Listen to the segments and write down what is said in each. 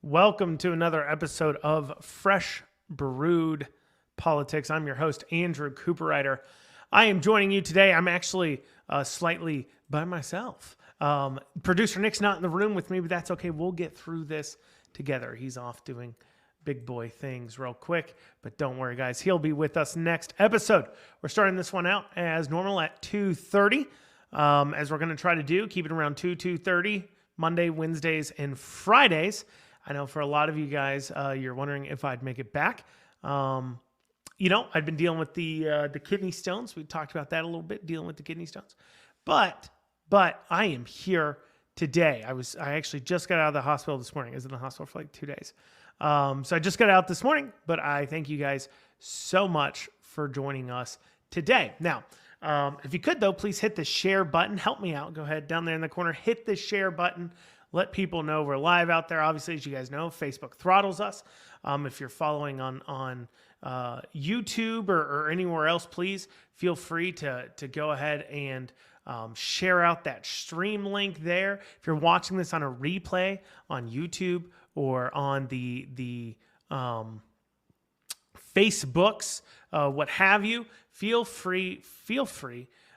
Welcome to another episode of Fresh Brewed Politics. I'm your host, Andrew Cooperrider. I am joining you today. I'm actually slightly by myself. Producer Nick's not in the room with me, but that's okay. We'll get through this together. He's off doing big boy things real quick, but don't worry, guys. He'll be with us next episode. We're starting this one out as normal at 2:30, as we're going to try to do. Keep it around 2:30, Monday, Wednesdays, and Fridays. I know for a lot of you guys, you're wondering if I'd make it back. I've been dealing with the kidney stones. We talked about that a little bit, dealing with the kidney stones. But I am here today. I actually just got out of the hospital this morning. I was in the hospital for like 2 days. So I just got out this morning, but I thank you guys so much for joining us today. Now, if you could, though, please hit the share button. Help me out. Go ahead down there in the corner, hit the share button. Let people know we're live out there. Obviously, as you guys know, Facebook throttles us. If you're following on YouTube or anywhere else, please feel free to go ahead and share out that stream link there. If you're watching this on a replay on YouTube or on the Facebooks, what have you, feel free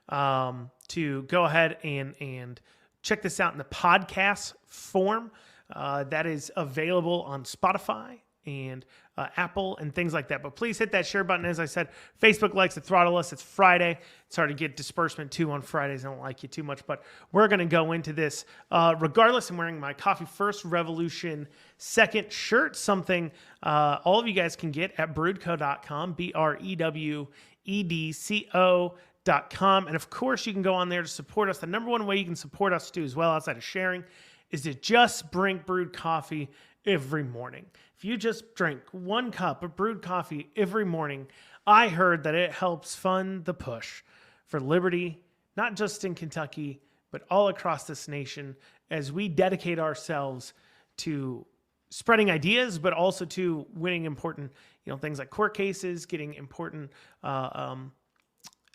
to go ahead and check this out in the podcast form. That is available on Spotify and Apple and things like that. But please hit that share button. As I said, Facebook likes to throttle us. It's Friday. It's hard to get disbursement too on Fridays. I don't like you too much, but we're going to go into this. Regardless, I'm wearing my Coffee First Revolution second shirt, something all of you guys can get at brewedco.com, BREWEDCO.com. And of course, you can go on there to support us. The number one way you can support us too, as well, outside of sharing, is to just drink brewed coffee every morning. If you just drink 1 cup of brewed coffee every morning, I heard that it helps fund the push for liberty, not just in Kentucky, but all across this nation, as we dedicate ourselves to spreading ideas, but also to winning important, things like court cases, getting important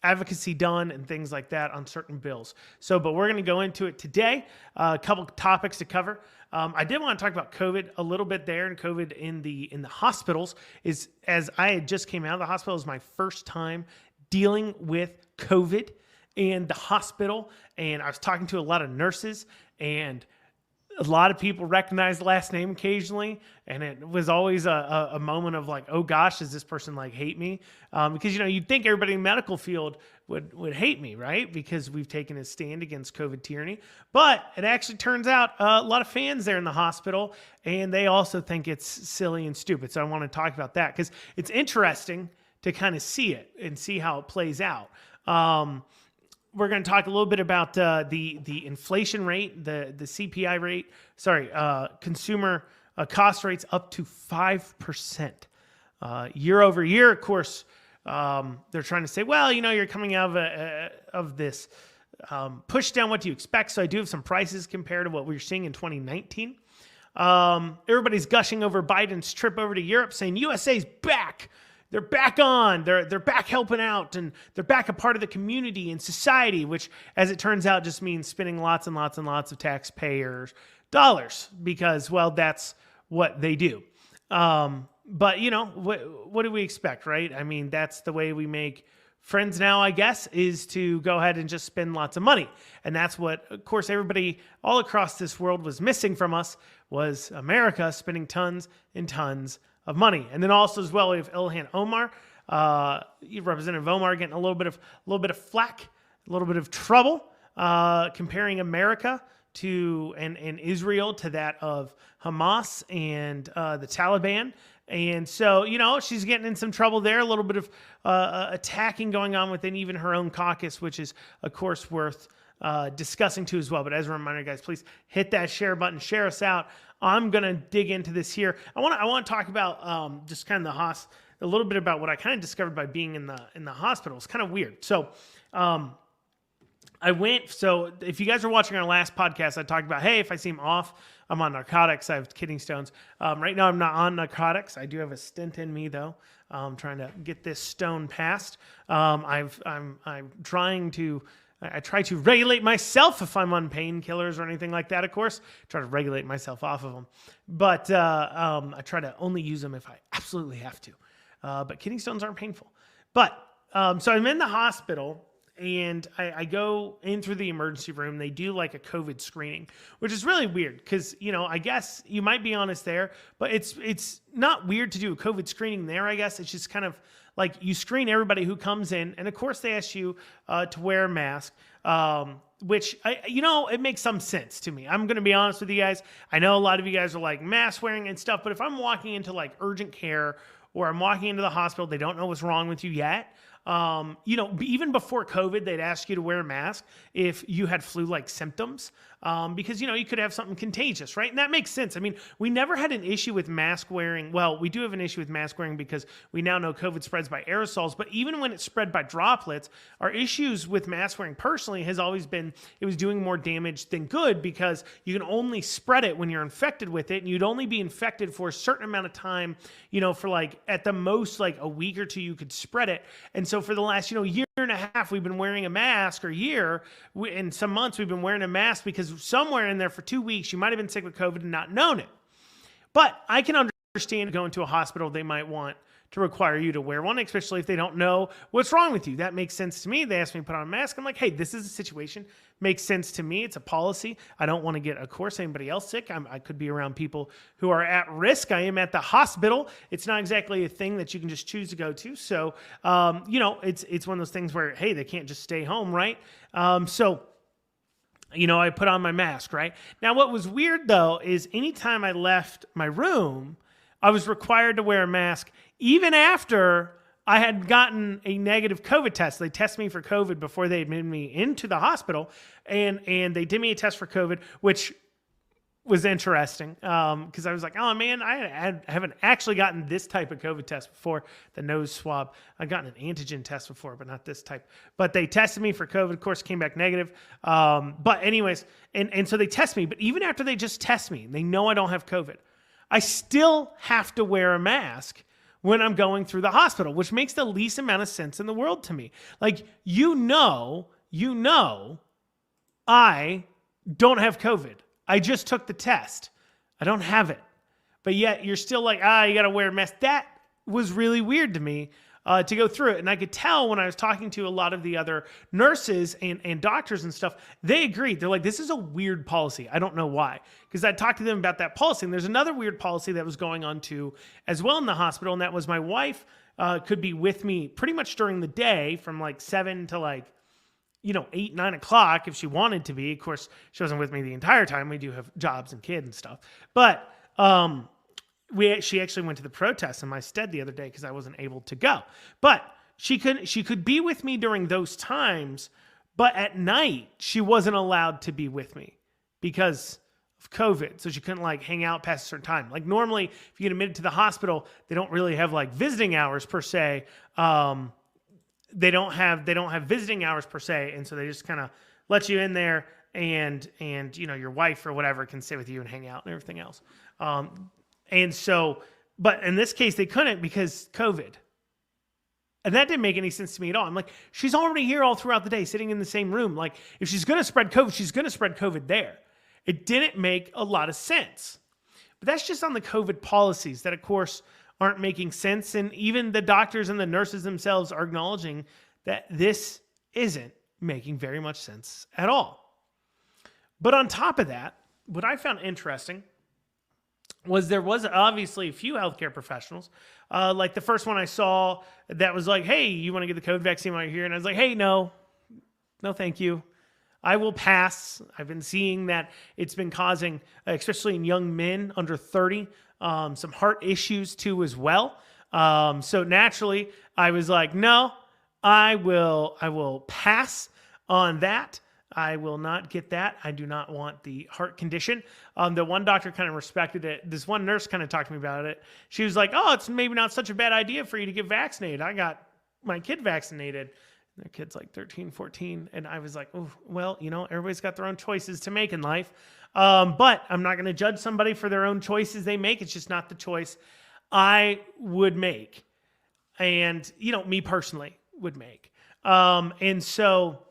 advocacy done and things like that on certain bills. But we're going to go into it today. A couple topics to cover. I did want to talk about COVID a little bit there, and COVID in the hospitals. Is as I had just came out of the hospital, it was my first time dealing with COVID in the hospital, and I was talking to a lot of nurses, and a lot of people recognize the last name occasionally, and it was always a moment of like, oh gosh, does this person like hate me? Because you'd think everybody in the medical field would hate me, right? Because we've taken a stand against COVID tyranny. But it actually turns out a lot of fans there in the hospital, and they also think it's silly and stupid. So I want to talk about that because it's interesting to kind of see it and see how it plays out. We're going to talk a little bit about the inflation rate, the CPI rate, consumer cost rates up to 5% year over year. Of course, they're trying to say, well, you're coming out of this push down. What do you expect? So I do have some prices compared to what we were seeing in 2019. Everybody's gushing over Biden's trip over to Europe, saying USA's back. They're back on. They're back helping out, and they're back a part of the community and society, which, as it turns out, just means spending lots and lots and lots of taxpayers' dollars because, well, that's what they do. But what do we expect, right? I mean, that's the way we make friends now, I guess, is to go ahead and just spend lots of money. And that's what, of course, everybody all across this world was missing from us, was America spending tons and tons of money. And then also as well, we have Ilhan Omar, Representative Omar, getting a little bit of flack, a little bit of trouble, comparing America to and Israel to that of Hamas and the Taliban. And so, she's getting in some trouble there, a little bit of attacking going on within even her own caucus, which is, of course, worth discussing too as well. But as a reminder, guys, please hit that share button, share us out. I'm going to dig into this here. I want to talk about just kind of a little bit about what I kind of discovered by being in the hospital. It's kind of weird. So if you guys are watching our last podcast, I talked about, hey, if I seem off, I'm on narcotics. I have kidney stones. Right now, I'm not on narcotics. I do have a stent in me, though. I'm trying to get this stone passed. I'm trying to I try to regulate myself if I'm on painkillers or anything like that, of course. Try to regulate myself off of them. But I try to only use them if I absolutely have to. But kidney stones aren't painful. But so I'm in the hospital and I go in through the emergency room. They do like a COVID screening, which is really weird because, I guess you might be honest there, but it's not weird to do a COVID screening there, I guess. It's just kind of like you screen everybody who comes in. And of course they ask you to wear a mask, which, it makes some sense to me. I'm going to be honest with you guys. I know a lot of you guys are like mask wearing and stuff, but if I'm walking into like urgent care or I'm walking into the hospital, they don't know what's wrong with you yet. Even before COVID, they'd ask you to wear a mask if you had flu-like symptoms, because, you could have something contagious, right? And that makes sense. I mean, we never had an issue with mask wearing. Well, we do have an issue with mask wearing because we now know COVID spreads by aerosols, but even when it's spread by droplets, our issues with mask wearing personally has always been, it was doing more damage than good because you can only spread it when you're infected with it. And you'd only be infected for a certain amount of time, for like at the most, like a week or two, you could spread it. And so for the last, year and a half, we've been wearing a mask, or year, in some months, we've been wearing a mask because somewhere in there for 2 weeks, you might have been sick with COVID and not known it. But I can understand going to a hospital, they might want to require you to wear one, especially if they don't know what's wrong with you. That makes sense to me. They asked me to put on a mask. I'm like, hey, this is a situation. Makes sense to me. It's a policy. I don't want to get, of course, anybody else sick. I could be around people who are at risk. I am at the hospital. It's not exactly a thing that you can just choose to go to. So, it's one of those things where, hey, they can't just stay home, right? I put on my mask, right? Now, what was weird, though, is anytime I left my room, I was required to wear a mask even after I had gotten a negative COVID test. They tested me for COVID before they admitted me into the hospital, and they did me a test for COVID, which was interesting because I was like, oh man, I haven't actually gotten this type of COVID test before, the nose swab. I've gotten an antigen test before, but not this type. But they tested me for COVID, of course, came back negative. But anyways, and so they test me, but even after they just test me, they know I don't have COVID, I still have to wear a mask when I'm going through the hospital, which makes the least amount of sense in the world to me. Like, I don't have COVID. I just took the test. I don't have it. But yet you're still like, you got to wear a mask. That was really weird to me to go through it. And I could tell when I was talking to a lot of the other nurses and doctors and stuff, they agreed. They're like, this is a weird policy. I don't know why. Because I talked to them about that policy. And there's another weird policy that was going on too as well in the hospital. And that was my wife could be with me pretty much during the day from like 7 to 8, 9 o'clock if she wanted to be. Of course, she wasn't with me the entire time. We do have jobs and kids and stuff. But she actually went to the protest in my stead the other day because I wasn't able to go. But she could be with me during those times, but at night she wasn't allowed to be with me because of COVID. So she couldn't hang out past a certain time. Like normally, if you get admitted to the hospital, they don't really have visiting hours per se. They don't have visiting hours per se, and so they just kind of let you in there, and your wife or whatever can stay with you and hang out and everything else. And so, but in this case they couldn't because COVID, and that didn't make any sense to me at all. I'm like, she's already here all throughout the day, sitting in the same room. Like, if she's going to spread COVID, she's going to spread COVID there. It didn't make a lot of sense. But that's just on the COVID policies that, of course, aren't making sense. And even the doctors and the nurses themselves are acknowledging that this isn't making very much sense at all. But on top of that, what I found interesting was there was obviously a few healthcare professionals, like the first one I saw that was like, hey, you want to get the COVID vaccine while you're here? And I was like, hey, no, thank you. I will pass. I've been seeing that it's been causing, especially in young men under 30, some heart issues too as well. So naturally, I was like, no, I will pass on that. I will not get that. I do not want the heart condition. The one doctor kind of respected it. This one nurse kind of talked to me about it. She was like, oh, it's maybe not such a bad idea for you to get vaccinated. I got my kid vaccinated. Their kid's like 13, 14. And I was like, oh, well, everybody's got their own choices to make in life. But I'm not going to judge somebody for their own choices they make. It's just not the choice I would make. And, me personally would make. And so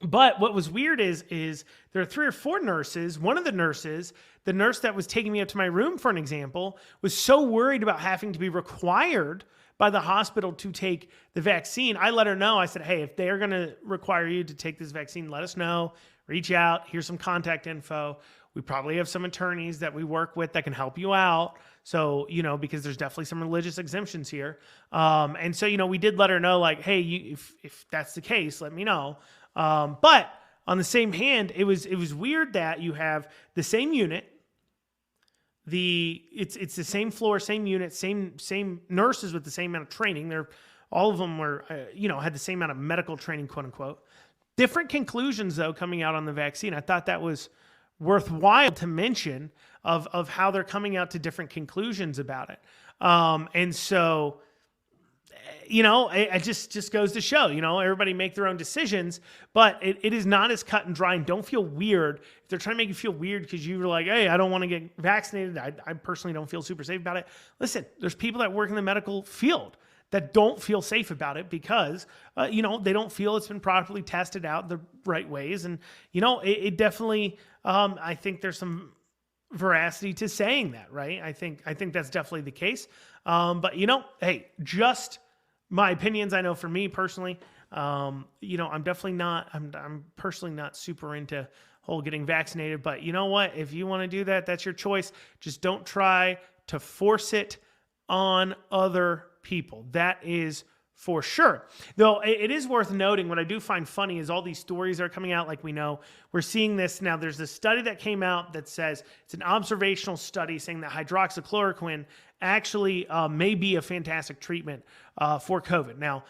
But what was weird is there are 3 or 4 nurses. One of the nurses, the nurse that was taking me up to my room, for an example, was so worried about having to be required by the hospital to take the vaccine. I let her know. I said, hey, if they're going to require you to take this vaccine, let us know. Reach out. Here's some contact info. We probably have some attorneys that we work with that can help you out. So, because there's definitely some religious exemptions here. And so, we did let her know, like, hey, if that's the case, let me know. But on the same hand, it was weird that you have the same unit, it's the same floor, same unit, same nurses with the same amount of training. All of them were, had the same amount of medical training, quote unquote. Different conclusions though coming out on the vaccine. I thought that was worthwhile to mention of how they're coming out to different conclusions about it. And so, it just goes to show, everybody make their own decisions, but it is not as cut and dry, and don't feel weird. If they're trying to make you feel weird because you were like, hey, I don't want to get vaccinated, I personally don't feel super safe about it. Listen, there's people that work in the medical field that don't feel safe about it because, they don't feel it's been properly tested out the right ways. And, it definitely, I think there's some veracity to saying that, right? I think that's definitely the case. But hey, just my opinions. I know for me personally, I'm definitely not, I'm personally not super into whole getting vaccinated, but you know what? If you want to do that, that's your choice. Just don't try to force it on other people. That is for sure. Though it is worth noting, what I do find funny is all these stories are coming out. Like we're seeing this now. There's this study that came out that says it's an observational study saying that hydroxychloroquine actually may be a fantastic treatment for COVID. Now,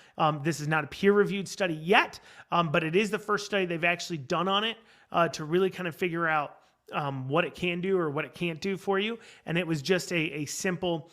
this is not a peer-reviewed study yet, but it is the first study they've actually done on it to really kind of figure out what it can do or what it can't do for you. And it was just a simple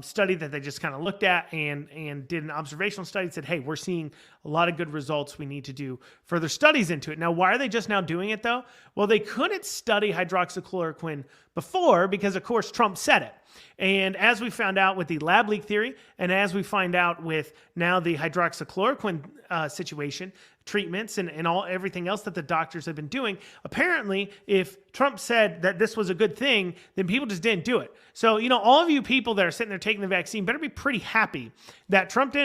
study that they just kind of looked at and did an observational study and said, hey, we're seeing a lot of good results. We need to do further studies into it. Now, why are they just now doing it though? Well, they couldn't study hydroxychloroquine before because of course Trump said it. And as we found out with the lab leak theory, and as we find out with now the hydroxychloroquine situation, treatments and everything else that the doctors have been doing, apparently if Trump said that this was a good thing, then people just didn't do it. So, all of you people that are sitting there taking the vaccine better be pretty happy that Trump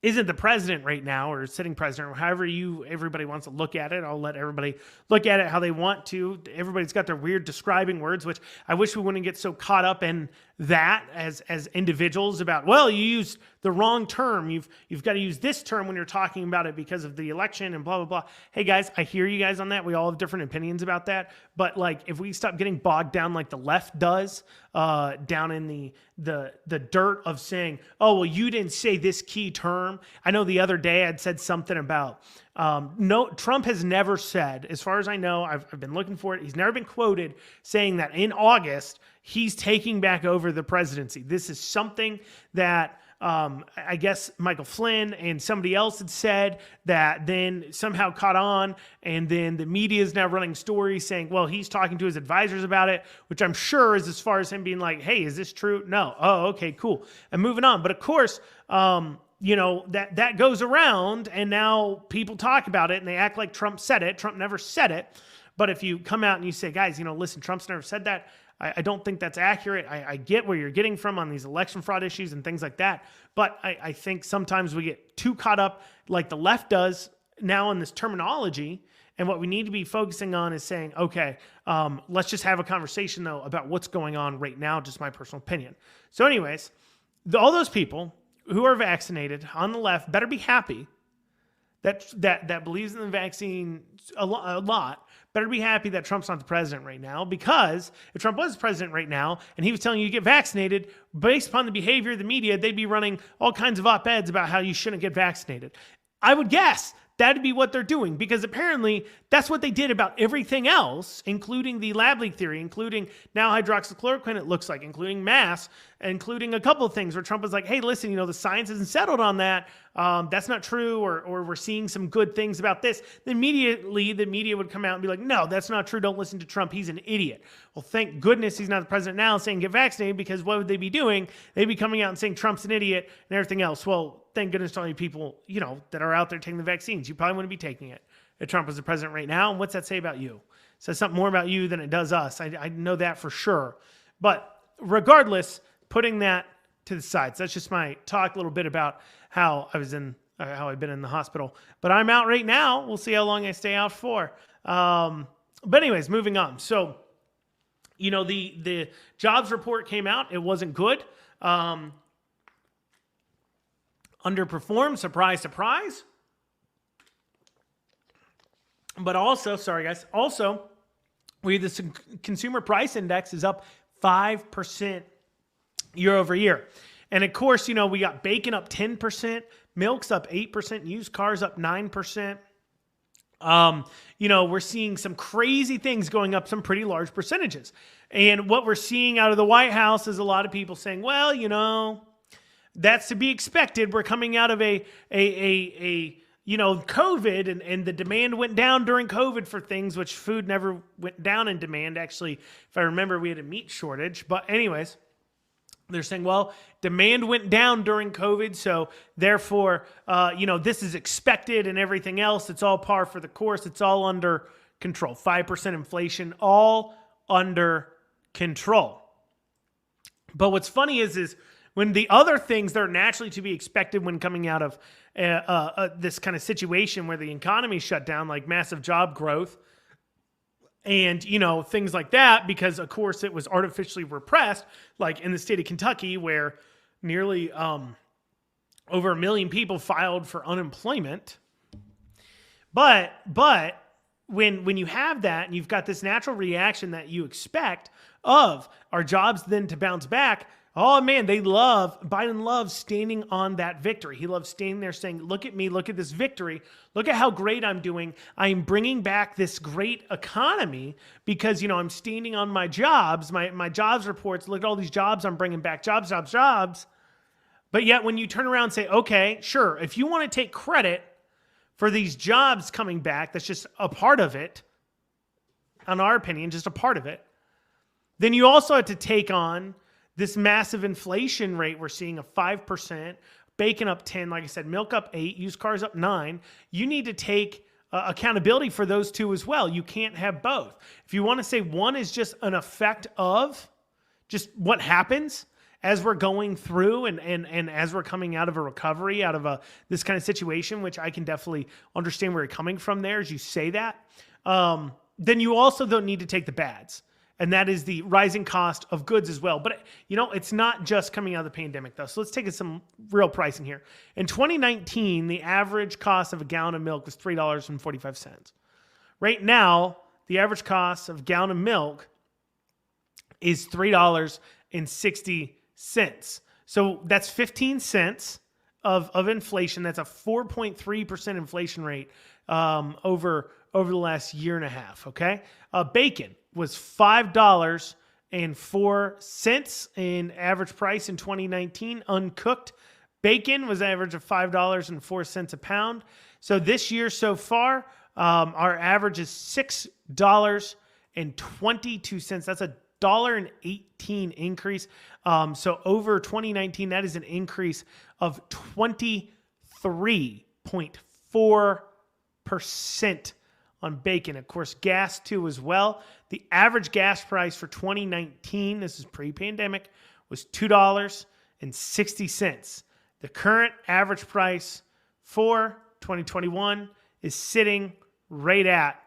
isn't the president right now or sitting president, or however everybody wants to look at it. I'll let everybody look at it how they want to. Everybody's got their weird describing words, which I wish we wouldn't get so caught up in that as individuals about, well, you used the wrong term. You've got to use this term when you're talking about it because of the election and blah, blah, blah. Hey guys, I hear you guys on that. We all have different opinions about that. But like, if we stop getting bogged down like the left does, down in the dirt of saying, oh, well, you didn't say this key term. I know the other day I'd said something about, no, Trump has never said, as far as I know, I've been looking for it. He's never been quoted saying that in August, he's taking back over the presidency. This is something that I guess Michael Flynn and somebody else had said that then somehow caught on. And then the media is now running stories saying, well, he's talking to his advisors about it, which I'm sure is as far as him being like, hey, is this true? No. Oh, okay, cool. And moving on. But of course, that goes around and now people talk about it and they act like Trump said it. Trump never said it. But if you come out and you say, guys, listen, Trump's never said that. I don't think that's accurate. I get where you're getting from on these election fraud issues and things like that. But I think sometimes we get too caught up like the left does now in this terminology. And what we need to be focusing on is saying, okay, let's just have a conversation though about what's going on right now. Just my personal opinion. So anyways, all those people who are vaccinated on the left better be happy that believes in the vaccine a lot, better be happy that Trump's not the president right now, because if Trump was the president right now and he was telling you to get vaccinated, based upon the behavior of the media, they'd be running all kinds of op-eds about how you shouldn't get vaccinated. I would guess that'd be what they're doing, because apparently That's what they did about everything else, including the lab leak theory, including now hydroxychloroquine, it looks like, including masks, including a couple of things where Trump was like, hey, listen, the science isn't settled on that. That's not true, or we're seeing some good things about this. Then immediately the media would come out and be like, no, that's not true. Don't listen to Trump. He's an idiot. Well, thank goodness he's not the president now saying get vaccinated, because what would they be doing? They'd be coming out and saying Trump's an idiot and everything else. Well, thank goodness to all you people, that are out there taking the vaccines. You probably wouldn't be taking it if Trump was the president right now. And what's that say about you? It says something more about you than it does us. I know that for sure. But regardless, putting that to the side. So that's just my talk a little bit about how I've been in the hospital. But I'm out right now. We'll see how long I stay out for. But anyways, moving on. So, the jobs report came out. It wasn't good. Underperformed. Surprise, surprise. But also, sorry guys, the consumer price index is up 5% year over year. And of course, we got bacon up 10%, milk's up 8%, used cars up 9%. We're seeing some crazy things going up some pretty large percentages. And what we're seeing out of the White House is a lot of people saying, well, that's to be expected. We're coming out of a COVID, and the demand went down during COVID for things, which food never went down in demand. Actually, if I remember, we had a meat shortage. But anyways, they're saying, well, demand went down during COVID, so therefore, this is expected and everything else. It's all par for the course. It's all under control. 5% inflation, all under control. But what's funny is when the other things that are naturally to be expected when coming out of this kind of situation where the economy shut down, like massive job growth and, things like that, because of course it was artificially repressed, like in the state of Kentucky, where nearly over 1 million people filed for unemployment. But when you have that and you've got this natural reaction that you expect of our jobs then to bounce back, oh man, Biden loves standing on that victory. He loves standing there saying, look at me, look at this victory. Look at how great I'm doing. I'm bringing back this great economy because, I'm standing on my jobs, my jobs reports. Look at all these jobs I'm bringing back, jobs. But yet when you turn around and say, okay, sure, if you want to take credit for these jobs coming back, that's just a part of it, in our opinion, just a part of it, then you also have to take on this massive inflation rate we're seeing of 5%, bacon up 10, like I said, milk up 8, used cars up 9. You need to take accountability for those two as well. You can't have both. If you want to say one is just an effect of just what happens as we're going through and as we're coming out of a recovery, out of this kind of situation, which I can definitely understand where you're coming from there as you say that, then you also don't need to take the bads. And that is the rising cost of goods as well. But, it's not just coming out of the pandemic, though. So let's take some real pricing here. In 2019, the average cost of a gallon of milk was $3.45. Right now, the average cost of a gallon of milk is $3.60. So that's 15 cents of inflation. That's a 4.3% inflation rate over the last year and a half, okay? Bacon was $5.04 in average price in 2019. Uncooked bacon was an average of $5.04 a pound. So this year so far, our average is $6.22. That's $1.18 increase. So over 2019, that is an increase of 23.4% on bacon. Of course, gas too as well. The average gas price for 2019, this is pre-pandemic, was $2.60. The current average price for 2021 is sitting right at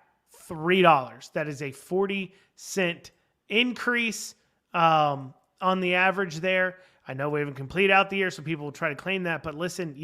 $3. That is a 40-cent increase on the average there. I know we haven't completed out the year, so people will try to claim that. But listen,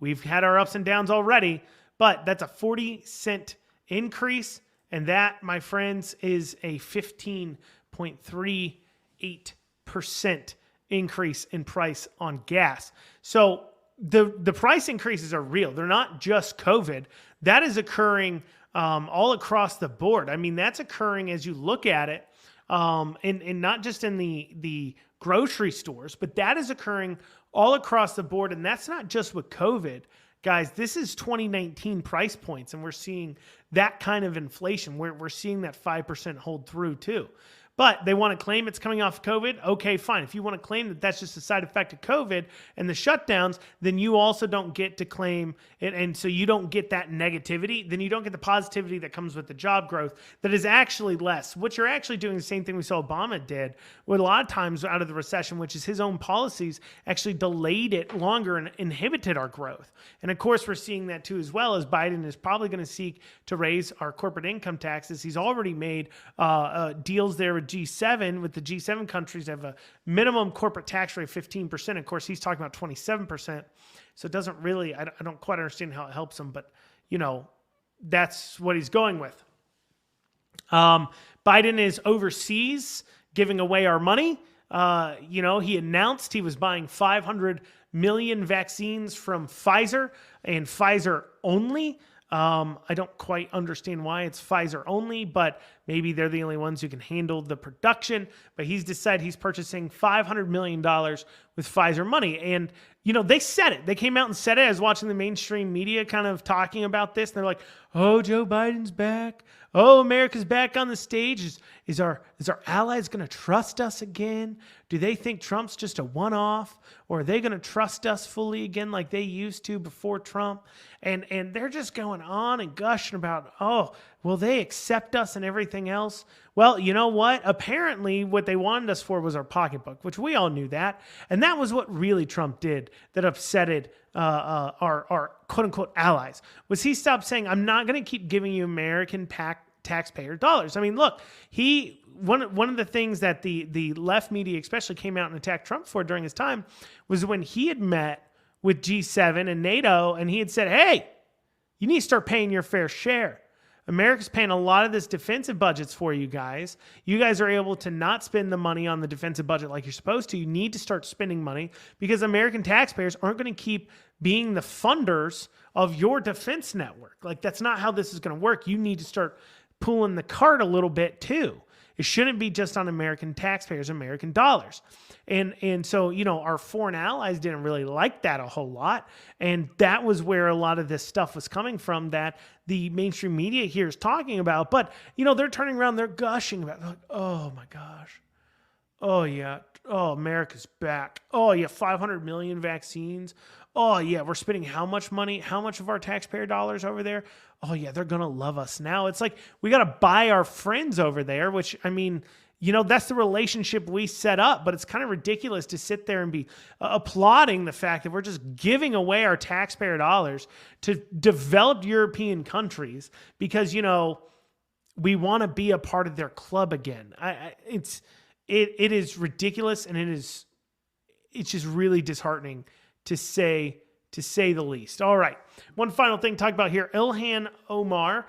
we've had our ups and downs already. But that's a 40-cent increase, and that, my friends, is a 15.38% increase in price on gas. So the price increases are real. They're not just COVID. That is occurring all across the board. I mean, that's occurring as you look at it, and not just in the grocery stores, but that is occurring all across the board. And that's not just with COVID. Guys, this is 2019 price points, and we're seeing that kind of inflation. We're seeing that 5% hold through too. But they want to claim it's coming off COVID. Okay, fine. If you want to claim that that's just a side effect of COVID and the shutdowns, then you also don't get to claim it. And so you don't get that negativity. Then you don't get the positivity that comes with the job growth that is actually less. What you're actually doing the same thing we saw Obama did with a lot of times out of the recession, which is his own policies actually delayed it longer and inhibited our growth. And of course, we're seeing that too, as well as Biden is probably going to seek to raise our corporate income taxes. He's already made deals there with G7, with the G7 countries have a minimum corporate tax rate of 15%. Of course, he's talking about 27%. So it doesn't really, I don't quite understand how it helps him, but that's what he's going with. Biden is overseas giving away our money. He announced he was buying 500 million vaccines from Pfizer and Pfizer only. I don't quite understand why it's Pfizer only, but maybe they're the only ones who can handle the production. But he's decided he's purchasing $500 million with Pfizer money. And, they said it. They came out and said it. I was watching the mainstream media kind of talking about this. And they're like, oh, Joe Biden's back. Oh, America's back on the stage. Is our allies going to trust us again? Do they think Trump's just a one-off? Or are they going to trust us fully again like they used to before Trump? And they're just going on and gushing about, oh, will they accept us and everything else? Well, you know what? Apparently what they wanted us for was our pocketbook, which we all knew that. And that was what really Trump did that upsetted our quote-unquote allies, was he stopped saying, I'm not going to keep giving you American taxpayer dollars. I mean, look, one of the things that the left media especially came out and attacked Trump for during his time was when he had met with G7 and NATO, and he had said, hey, you need to start paying your fair share. America's paying a lot of this defensive budgets for you guys. You guys are able to not spend the money on the defensive budget like you're supposed to. You need to start spending money because American taxpayers aren't going to keep being the funders of your defense network. Like, that's not how this is going to work. You need to start pulling the cart a little bit too. It shouldn't be just on American taxpayers, American dollars. And so, our foreign allies didn't really like that a whole lot. And that was where a lot of this stuff was coming from that the mainstream media here is talking about. But, they're turning around, they're gushing about, like, oh my gosh. Oh yeah. Oh, America's back. Oh yeah. 500 million vaccines. Oh yeah. We're spending how much money, how much of our taxpayer dollars over there? Oh yeah. They're going to love us now. It's like, we got to buy our friends over there, which, I mean, that's the relationship we set up, but it's kind of ridiculous to sit there and be applauding the fact that we're just giving away our taxpayer dollars to developed European countries because, we want to be a part of their club again. It is ridiculous, and it's just really disheartening to say the least. All right. One final thing to talk about here. Ilhan Omar,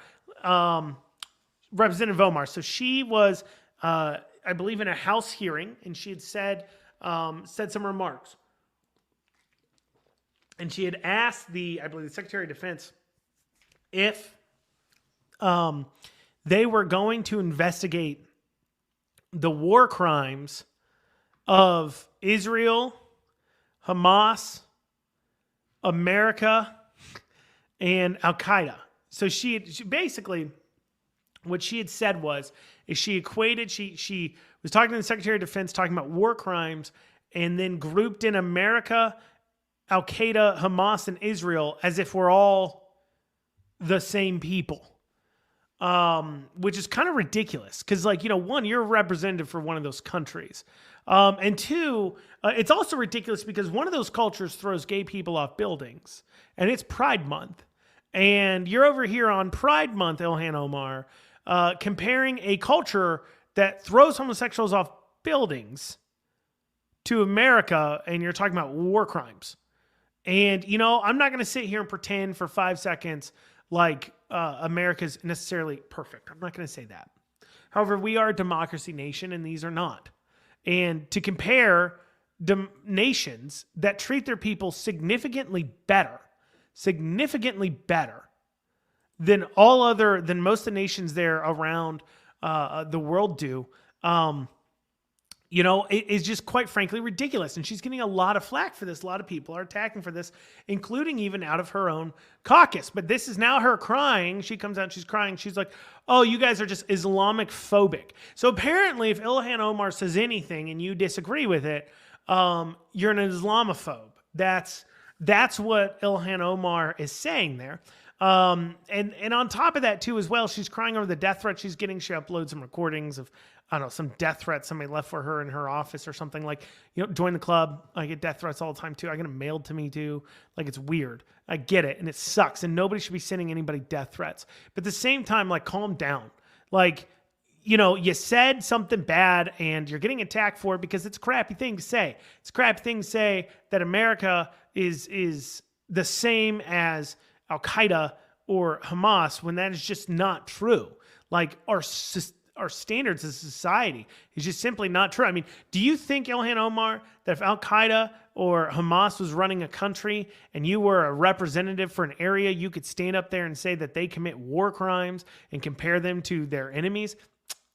Representative Omar. So she was, I believe, in a House hearing, and she had said some remarks. And she had asked the Secretary of Defense if they were going to investigate the war crimes of Israel, Hamas, America, and Al-Qaeda. So she basically, what she had said is she equated, she was talking to the Secretary of Defense, talking about war crimes, and then grouped in America, Al-Qaeda, Hamas, and Israel as if we're all the same people. Which is kind of ridiculous because, one, you're a representative for one of those countries. And two, it's also ridiculous because one of those cultures throws gay people off buildings, and it's Pride Month. And you're over here on Pride Month, Ilhan Omar, comparing a culture that throws homosexuals off buildings to America, and you're talking about war crimes. And, I'm not going to sit here and pretend for 5 seconds like America's necessarily perfect. I'm not going to say that. However, we are a democracy nation, and these are not. And to compare nations that treat their people significantly better than most of the nations there around the world do. It is just quite frankly ridiculous. And she's getting a lot of flack for this. A lot of people are attacking for this, including even out of her own caucus. But this is now her crying. She comes out, she's crying. She's like, oh, you guys are just Islamic phobic. So apparently if Ilhan Omar says anything and you disagree with it, you're an Islamophobe. That's what Ilhan Omar is saying there. And on top of that too, as well, she's crying over the death threat she's getting. She uploads some recordings of, I don't know, some death threat somebody left for her in her office or something, like, join the club. I get death threats all the time too. I get them mailed to me too. Like, it's weird. I get it. And it sucks. And nobody should be sending anybody death threats. But at the same time, like, calm down. Like, you said something bad and you're getting attacked for it because it's a crappy thing to say. It's a crappy thing to say that America is the same as Al-Qaeda or Hamas, when that is just not true. Like, our standards as a society is just simply not true. I mean, do you think, Ilhan Omar, that if Al-Qaeda or Hamas was running a country and you were a representative for an area, you could stand up there and say that they commit war crimes and compare them to their enemies?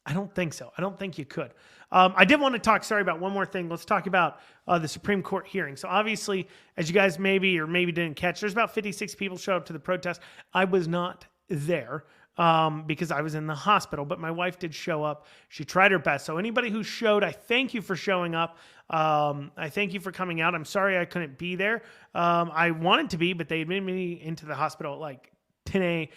I don't think so. I don't think you could. I did want to talk, about one more thing. Let's talk about the Supreme Court hearing. So obviously, as you guys maybe didn't catch, there's about 56 people showed up to the protest. I was not there because I was in the hospital, but my wife did show up. She tried her best. So anybody who showed, I thank you for showing up. I thank you for coming out. I'm sorry I couldn't be there. I wanted to be, but they admitted me into the hospital at like 10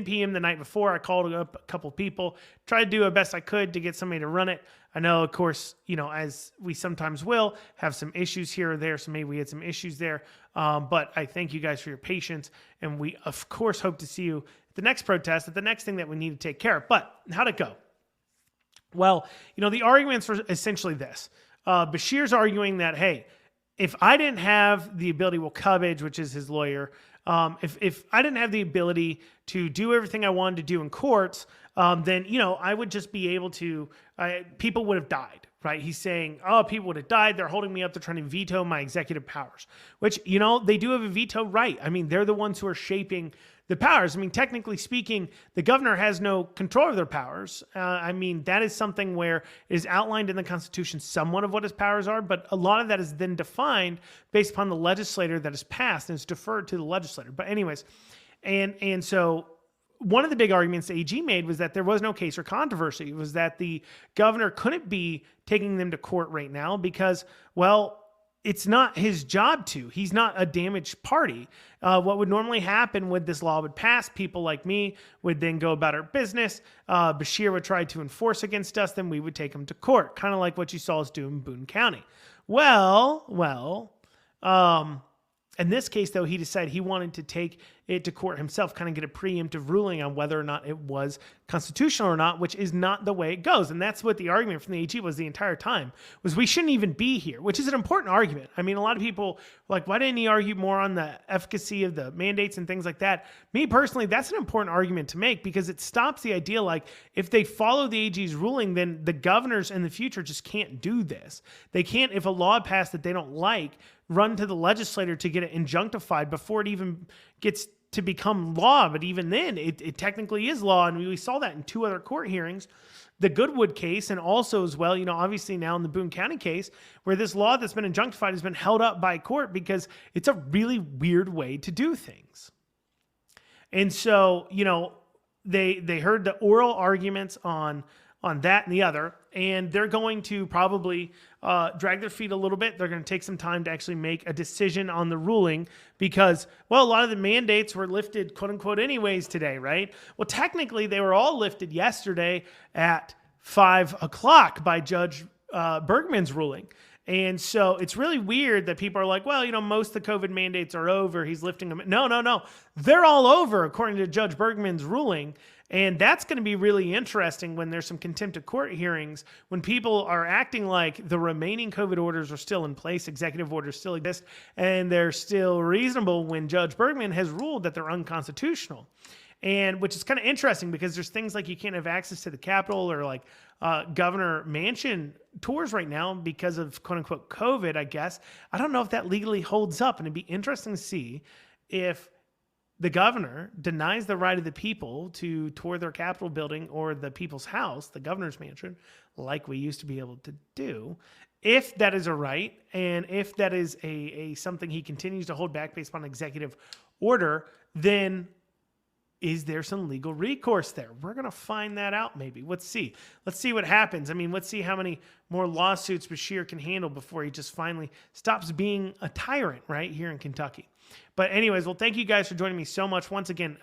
p.m. the night before. I called up a couple people, tried to do the best I could to get somebody to run it. I know, of course, as we sometimes will have some issues here or there. So maybe we had some issues there. But I thank you guys for your patience. And we, of course, hope to see you at the next protest, at the next thing that we need to take care of. But how'd it go? Well, the arguments were essentially this. Bashir's arguing that, hey, if I didn't have the ability, Cubbage, which is his lawyer, if I didn't have the ability to do everything I wanted to do in courts, then, I would just be able to, people would have died, right? He's saying, oh, people would have died. They're holding me up. They're trying to veto my executive powers, which, they do have a veto right. I mean, they're the ones who are shaping the powers. I mean, technically speaking, the governor has no control of their powers. I mean, that is something where it is outlined in the Constitution somewhat of what his powers are, but a lot of that is then defined based upon the legislator that is passed, and it's deferred to the legislator. But anyways, and so one of the big arguments the AG made was that there was no case or controversy. It was that the governor couldn't be taking them to court right now because, well, it's not his job to. He's not a damaged party. What would normally happen when this law would pass, people like me would then go about our business. Bashir would try to enforce against us. Then we would take him to court, kind of like what you saw us do in Boone County. Well, in this case, though, he decided he wanted to take it to court himself, kind of get a preemptive ruling on whether or not it was constitutional or not, which is not the way it goes. And that's what the argument from the AG was the entire time, was we shouldn't even be here, which is an important argument. I mean, a lot of people are like, why didn't he argue more on the efficacy of the mandates and things like that? Me personally, that's an important argument to make because it stops the idea like if they follow the AG's ruling, then the governors in the future just can't do this. They can't, if a law passed that they don't like, run to the legislator to get it injunctified before it even gets to become law. But even then, it technically is law. And we saw that in two other court hearings, the Goodwood case, and also as well, obviously now in the Boone County case, where this law that's been injunctified has been held up by court because it's a really weird way to do things. And so, they heard the oral arguments on that and the other, and they're going to probably drag their feet a little bit. They're going to take some time to actually make a decision on the ruling because, well, a lot of the mandates were lifted, quote unquote, anyways today, right? Well, technically, they were all lifted yesterday at 5 o'clock by Judge Bergman's ruling. And so it's really weird that people are like, well, most of the COVID mandates are over. He's lifting them. No. They're all over according to Judge Bergman's ruling. And that's going to be really interesting when there's some contempt of court hearings, when people are acting like the remaining COVID orders are still in place, executive orders still exist, and they're still reasonable when Judge Bergman has ruled that they're unconstitutional. And which is kind of interesting because there's things like you can't have access to the Capitol or like Governor Manchin tours right now because of quote unquote COVID, I guess. I don't know if that legally holds up, and it'd be interesting to see if the governor denies the right of the people to tour their Capitol building or the people's house, the governor's mansion, like we used to be able to do, if that is a right and if that is a something he continues to hold back based upon executive order, then is there some legal recourse there? We're going to find that out maybe. Let's see. Let's see what happens. I mean, let's see how many more lawsuits Beshear can handle before he just finally stops being a tyrant right here in Kentucky. But anyways, well, thank you guys for joining me so much. Once again,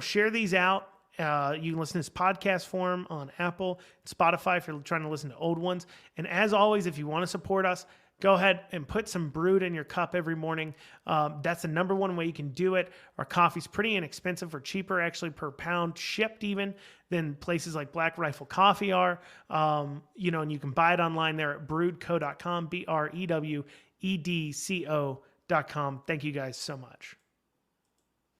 share these out. You can listen to this podcast form on Apple, Spotify if you're trying to listen to old ones. And as always, if you want to support us, go ahead and put some brewed in your cup every morning. That's the number one way you can do it. Our coffee's pretty inexpensive or cheaper actually per pound, shipped even, than places like Black Rifle Coffee are. And you can buy it online there at brewedco.com, BREWEDCO.com. Thank you guys so much.